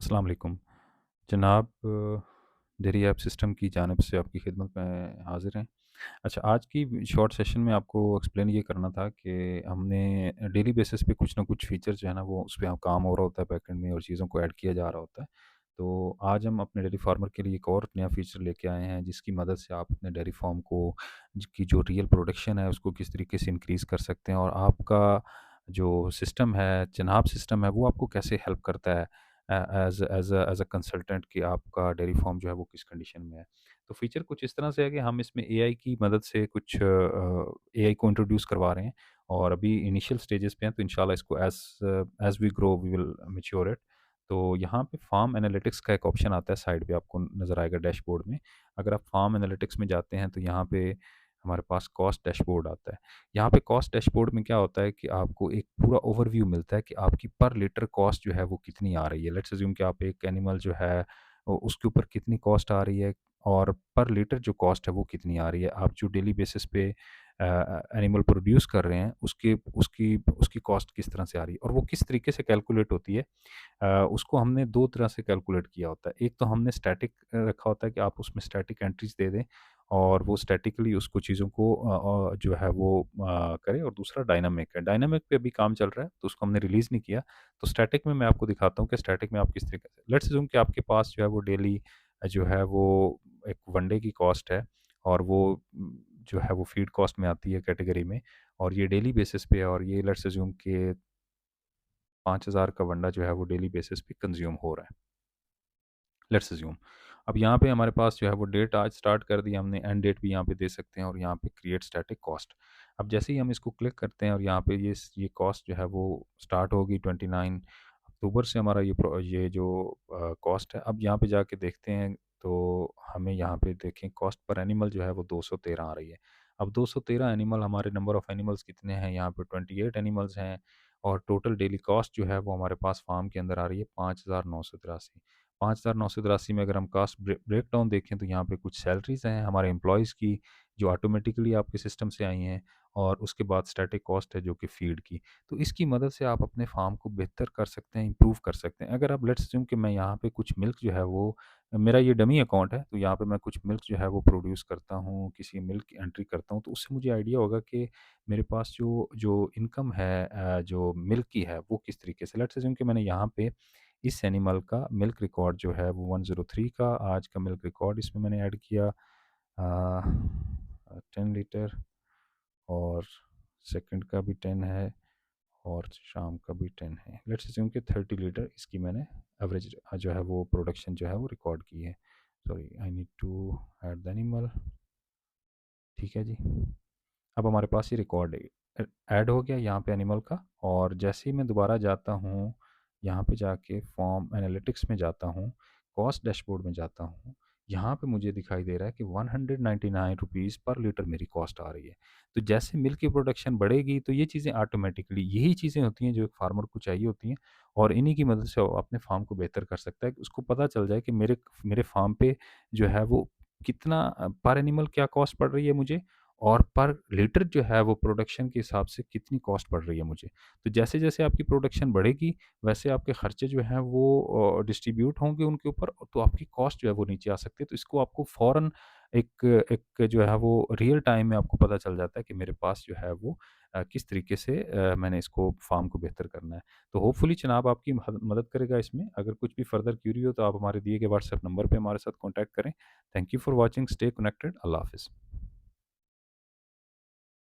अस्सलाम वालेकुम। जनाब डेयरी ऐप सिस्टम की जानिब से आपकी खिदमत में हाज़िर हैं। अच्छा, आज की शॉर्ट सेशन में आपको एक्सप्लेन ये करना था कि हमने डेली बेसिस पे कुछ ना कुछ फ़ीचर जो है ना वो उस पे काम हो रहा होता है बैकएंड में और चीज़ों को ऐड किया जा रहा होता है। तो आज हम अपने डेयरी फार्मर के लिए एक और नया फ़ीचर लेके आए हैं जिसकी मदद से आप अपने डेयरी फार्म को की जो रियल प्रोडक्शन है उसको किस तरीके से इंक्रीज़ कर सकते हैं और आपका जो सिस्टम है, जनाब सिस्टम है, वो आपको कैसे हेल्प करता है एज़ अ कंसल्टेंट कि आपका डेयरी फार्म जो है वो किस कंडीशन में है। तो फीचर कुछ इस तरह से है कि हम इसमें एआई की मदद से कुछ एआई को इंट्रोड्यूस करवा रहे हैं और अभी इनिशियल स्टेजेस पे हैं, तो इंशाल्लाह इसको as as we grow we will mature it. तो यहाँ पे फार्म एनालिटिक्स का एक ऑप्शन आता है, साइड पे आपको नज़र आएगा डैशबोर्ड में। अगर आप फार्म एनालिटिक्स में जाते हैं तो यहाँ पे हमारे पास कॉस्ट डैशबोर्ड आता है। यहाँ पे कॉस्ट डैशबोर्ड में क्या होता है कि आपको एक पूरा ओवरव्यू मिलता है कि आपकी पर लीटर कॉस्ट जो है वो कितनी आ रही है। लेट्स अज़्यूम कि आप एक एनिमल जो है उसके ऊपर कितनी कॉस्ट आ रही है और पर लीटर जो कॉस्ट है वो कितनी आ रही है। आप जो डेली बेसिस पे एनिमल प्रोड्यूस कर रहे हैं उसकी उसकी उसकी कॉस्ट किस तरह से आ रही है और वो किस तरीके से कैलकुलेट होती है। उसको हमने 2 तरह से कैलकुलेट किया होता है। एक तो हमने स्टैटिक रखा होता है कि आप उसमें स्टैटिक एंट्रीज़ दे दें और वो स्टैटिकली उसको चीज़ों को जो है वो करे, और दूसरा डायनामिक है। डायनामिक पे अभी काम चल रहा है, तो उसको हमने रिलीज़ नहीं किया। तो स्टैटिक में मैं आपको दिखाता हूँ कि स्टैटिक में आप किस तरीके से लेट्स अज़्यूम कि आपके पास जो है वो डेली जो है वो एक वन डे की कॉस्ट है और वो जो है वो फीड कॉस्ट में आती है कैटेगरी में, और ये डेली बेसिस पे है और ये लेट्स अज़्यूम कि 5,000 का वंडा जो है वो डेली बेसिस पे कंज़्यूम हो रहा है। Let's assume. अब यहाँ पे हमारे पास जो है वो डेट आज स्टार्ट कर दी हमने, एंड डेट भी यहाँ पे दे सकते हैं और यहाँ पे क्रिएट स्टैटिक कॉस्ट। अब जैसे ही हम इसको क्लिक करते हैं और यहाँ पे ये कॉस्ट जो है वो स्टार्ट होगी 29 अक्टूबर से, हमारा ये जो कॉस्ट है। अब यहाँ पे जाके देखते हैं तो हमें यहाँ पे देखें कॉस्ट पर एनिमल जो है वो 213 आ रही है। अब 213 एनिमल, हमारे नंबर ऑफ़ एनिमल्स कितने हैं, यहाँ पे 28 एनिमल्स हैं और टोटल डेली कॉस्ट जो है वो हमारे पास फार्म के अंदर आ रही है 5,983। 5,983 में अगर हम कास्ट ब्रेक डाउन देखें तो यहाँ पे कुछ सैलरीज़ हैं हमारे एम्प्लॉइज़ की, जो ऑटोमेटिकली आपके सिस्टम से आई हैं, और उसके बाद स्टैटिक कॉस्ट है जो कि फ़ीड की। तो इसकी मदद से आप अपने फार्म को बेहतर कर सकते हैं, इम्प्रूव कर सकते हैं। अगर आप लेट्स अज़्यूम कि मैं यहाँ पे कुछ मिल्क जो है वो, मेरा ये डमी अकाउंट है, तो यहाँ पे मैं कुछ मिल्क जो है वो प्रोड्यूस करता हूँ, किसी मिल्क की एंट्री करता हूँ, तो उससे मुझे आइडिया होगा कि मेरे पास जो जो इनकम है जो मिल्क की है वो किस तरीके से। लेट्स अज़्यूम कि मैंने यहाँ पे इस एनिमल का मिल्क रिकॉर्ड जो है वो 103 का आज का मिल्क रिकॉर्ड इसमें मैंने ऐड किया 10 लीटर, और सेकंड का भी 10 है और शाम का भी 10 है। लेट्स अज्यूम कि 30 लीटर इसकी मैंने एवरेज जो है वो प्रोडक्शन जो है वो रिकॉर्ड की है। Sorry, I need to add the animal. ठीक है जी। अब हमारे पास ये रिकॉर्ड ऐड हो गया यहाँ पे एनिमल का, और जैसे ही मैं दोबारा जाता हूँ, यहाँ पे जाके फॉर्म एनालिटिक्स में जाता हूँ, कॉस्ट डैशबोर्ड में जाता हूँ, यहाँ पे मुझे दिखाई दे रहा है कि 199 रुपीज़ पर लीटर मेरी कॉस्ट आ रही है। तो जैसे मिल्क की प्रोडक्शन बढ़ेगी तो ये चीज़ें ऑटोमेटिकली, यही चीज़ें होती हैं जो एक फार्मर को चाहिए होती हैं, और इन्हीं की मदद से वो अपने फार्म को बेहतर कर सकता है कि उसको पता चल जाए कि मेरे मेरे फार्म पे जो है वो कितना पर एनिमल क्या कॉस्ट पड़ रही है मुझे, और पर लीटर जो है वो प्रोडक्शन के हिसाब से कितनी कॉस्ट पड़ रही है मुझे। तो जैसे-जैसे आपकी प्रोडक्शन बढ़ेगी, वैसे आपके खर्चे जो हैं वो डिस्ट्रीब्यूट होंगे उनके ऊपर, तो आपकी कॉस्ट जो है वो नीचे आ सकती है। तो इसको आपको फ़ौरन एक एक जो है वो रियल टाइम में आपको पता चल जाता है कि मेरे पास जो है वो किस तरीके से मैंने इसको फार्म को बेहतर करना है। तो होपफुली जनाब आपकी मदद करेगा इसमें। अगर कुछ भी फर्दर क्यूरी हो तो आप हमारे दिए गए व्हाट्सएप नंबर पे हमारे साथ कॉन्टैक्ट करें। Thank you for watching, stay connected, अल्लाह हाफ़िज़।